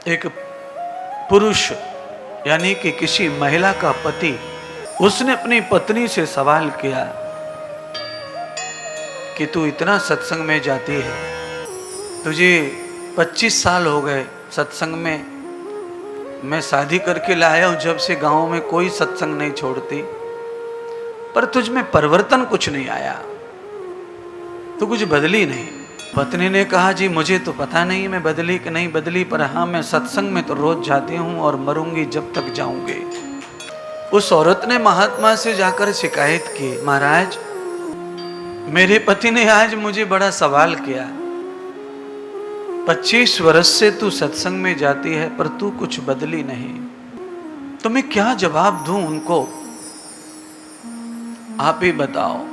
एक पुरुष यानी कि किसी महिला का पति, उसने अपनी पत्नी से सवाल किया कि तू इतना सत्संग में जाती है, तुझे 25 साल हो गए सत्संग में, मैं शादी करके लाया हूं जब से गांव में कोई सत्संग नहीं छोड़ती, पर तुझ में परिवर्तन कुछ नहीं आया, तो कुछ बदली नहीं। पत्नी ने कहा जी मुझे तो पता नहीं मैं बदली कि नहीं बदली, पर हाँ मैं सत्संग में तो रोज जाती हूँ और मरूंगी जब तक जाऊंगी। उस औरत ने महात्मा से जाकर शिकायत की, महाराज मेरे पति ने आज मुझे बड़ा सवाल किया, 25 वर्ष से तू सत्संग में जाती है पर तू कुछ बदली नहीं, तो मैं क्या जवाब दूं उनको, आप ही बताओ।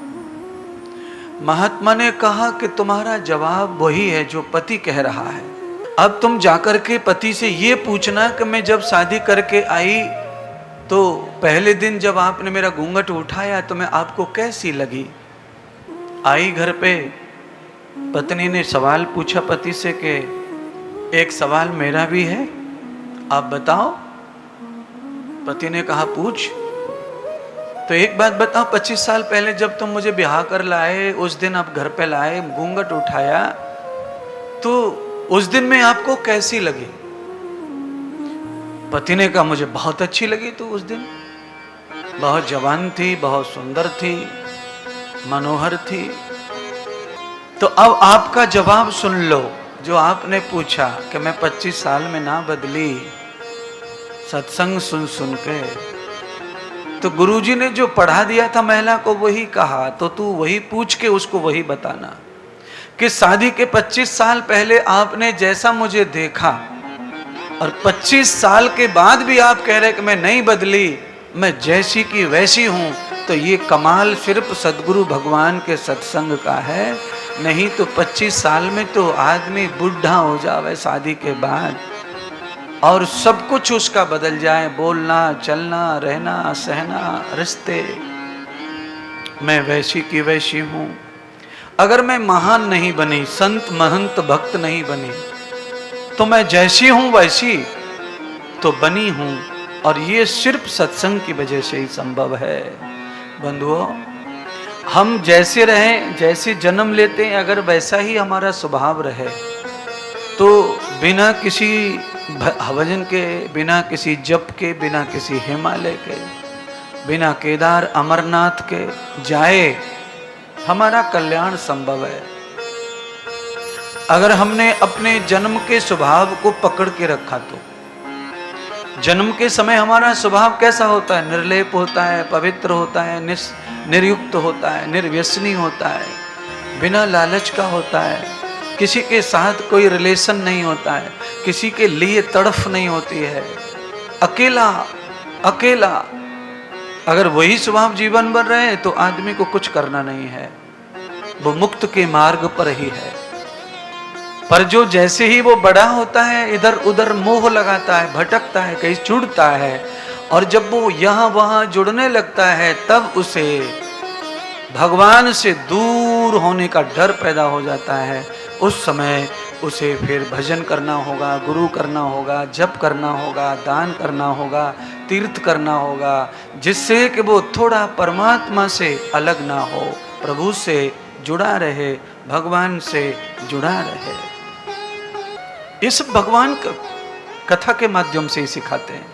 महात्मा ने कहा कि तुम्हारा जवाब वही है जो पति कह रहा है। अब तुम जाकर के पति से ये पूछना कि मैं जब शादी करके आई तो पहले दिन जब आपने मेरा घूंघट उठाया तो मैं आपको कैसी लगी। आई घर पे, पत्नी ने सवाल पूछा पति से कि एक सवाल मेरा भी है, आप बताओ। पति ने कहा पूछ। तो एक बात बताओ, 25 साल पहले जब तुम मुझे ब्याह कर लाए, उस दिन आप घर पे लाए, घूंघट उठाया, तो उस दिन में आपको कैसी लगी। पति ने कहा मुझे बहुत अच्छी लगी, तो उस दिन बहुत जवान थी, बहुत सुंदर थी, मनोहर थी। तो अब आपका जवाब सुन लो, जो आपने पूछा कि मैं 25 साल में ना बदली सत्संग सुन सुन के, तो गुरुजी ने जो पढ़ा दिया था महिला को वही कहा, तो तू वही पूछ के उसको वही बताना कि शादी के 25 साल पहले आपने जैसा मुझे देखा और 25 साल के बाद भी आप कह रहे कि मैं नहीं बदली, मैं जैसी की वैसी हूं, तो ये कमाल सिर्फ सदगुरु भगवान के सत्संग का है। नहीं तो 25 साल में तो आदमी बुढ़ा हो जावे शादी के बाद और सब कुछ उसका बदल जाए, बोलना चलना रहना सहना रिश्ते। मैं वैसी की वैसी हूं। अगर मैं महान नहीं बनी, संत महंत भक्त नहीं बनी, तो मैं जैसी हूं वैसी तो बनी हूं, और ये सिर्फ सत्संग की वजह से ही संभव है। बंधुओं, हम जैसे रहें, जैसे जन्म लेते हैं, अगर वैसा ही हमारा स्वभाव रहे तो बिना किसी भजन के, बिना किसी जप के, बिना किसी हिमालय के, बिना केदार अमरनाथ के जाए हमारा कल्याण संभव है। अगर हमने अपने जन्म के स्वभाव को पकड़ के रखा तो जन्म के समय हमारा स्वभाव कैसा होता है, निर्लेप होता है, पवित्र होता है, निर्युक्त होता है, निर्व्यसनी होता है, बिना लालच का होता है, किसी के साथ कोई रिलेशन नहीं होता है, किसी के लिए तड़फ नहीं होती है, अकेला अकेला। अगर वही स्वभाव जीवन भर रहे तो आदमी को कुछ करना नहीं है, वो मुक्त के मार्ग पर ही है। पर जो जैसे ही वो बड़ा होता है इधर उधर मोह लगाता है, भटकता है, कहीं जुड़ता है, और जब वो यहाँ वहाँ जुड़ने लगता है तब उसे भगवान से दूर होने का डर पैदा हो जाता है। उस समय उसे फिर भजन करना होगा, गुरु करना होगा, जप करना होगा, दान करना होगा, तीर्थ करना होगा, जिससे कि वो थोड़ा परमात्मा से अलग ना हो, प्रभु से जुड़ा रहे, भगवान से जुड़ा रहे। इस भगवान कथा के माध्यम से ही सिखाते हैं,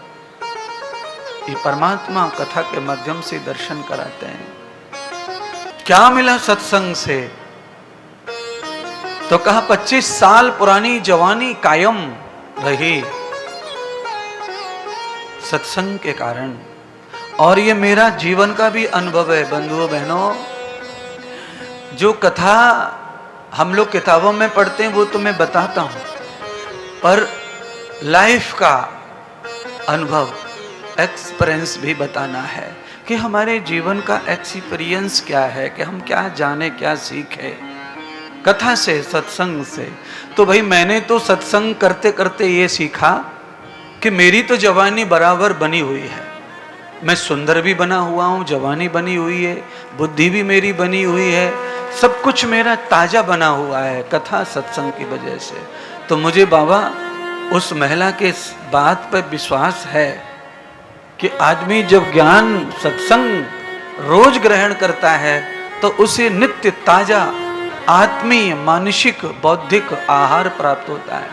ये परमात्मा कथा के माध्यम से दर्शन कराते हैं। क्या मिला सत्संग से, तो कहा 25 साल पुरानी जवानी कायम रही सत्संग के कारण। और ये मेरा जीवन का भी अनुभव है बंधुओं बहनों। जो कथा हम लोग किताबों में पढ़ते हैं वो तो मैं बताता हूं, पर लाइफ का अनुभव, एक्सपीरियंस भी बताना है कि हमारे जीवन का एक्सपीरियंस क्या है, कि हम क्या जाने, क्या सीखे कथा से, सत्संग से। तो भाई मैंने तो सत्संग करते करते ये सीखा कि मेरी तो जवानी बराबर बनी हुई है, मैं सुंदर भी बना हुआ हूँ, जवानी बनी हुई है, बुद्धि भी मेरी बनी हुई है, सब कुछ मेरा ताजा बना हुआ है कथा सत्संग की वजह से। तो मुझे बाबा उस महिला के इस बात पर विश्वास है कि आदमी जब ज्ञान सत्संग रोज ग्रहण करता है तो उसे नित्य ताजा आत्मीय मानसिक बौद्धिक आहार प्राप्त होता है,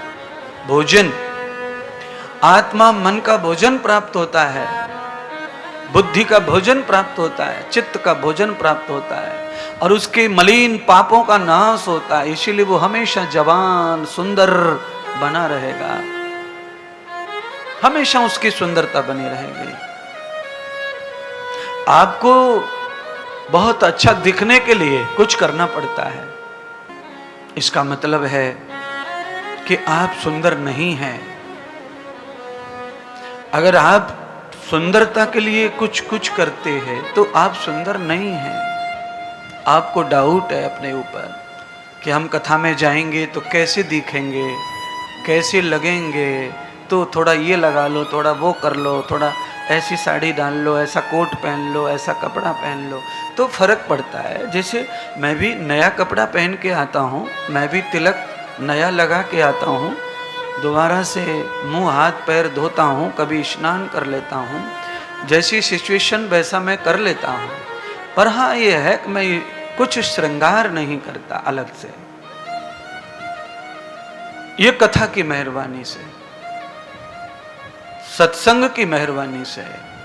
भोजन, आत्मा मन का भोजन प्राप्त होता है, बुद्धि का भोजन प्राप्त होता है, चित्त का भोजन प्राप्त होता है और उसके मलिन पापों का नाश होता है। इसीलिए वो हमेशा जवान सुंदर बना रहेगा, हमेशा उसकी सुंदरता बनी रहेगी। आपको बहुत अच्छा दिखने के लिए कुछ करना पड़ता है, इसका मतलब है कि आप सुंदर नहीं हैं। अगर आप सुंदरता के लिए कुछ कुछ करते हैं तो आप सुंदर नहीं हैं। आपको डाउट है अपने ऊपर कि हम कथा में जाएंगे तो कैसे दिखेंगे, कैसे लगेंगे, तो थोड़ा ये लगा लो, थोड़ा वो कर लो, थोड़ा ऐसी साड़ी डाल लो, ऐसा कोट पहन लो, ऐसा कपड़ा पहन लो, तो फर्क पड़ता है। जैसे मैं भी नया कपड़ा पहन के आता हूँ, मैं भी तिलक नया लगा के आता हूँ, दोबारा से मुंह हाथ पैर धोता हूँ, कभी स्नान कर लेता हूँ, जैसी सिचुएशन वैसा मैं कर लेता हूँ। पर हाँ ये है कि मैं कुछ श्रृंगार नहीं करता अलग से। ये कथा की मेहरबानी से, सत्संग की मेहरबानी से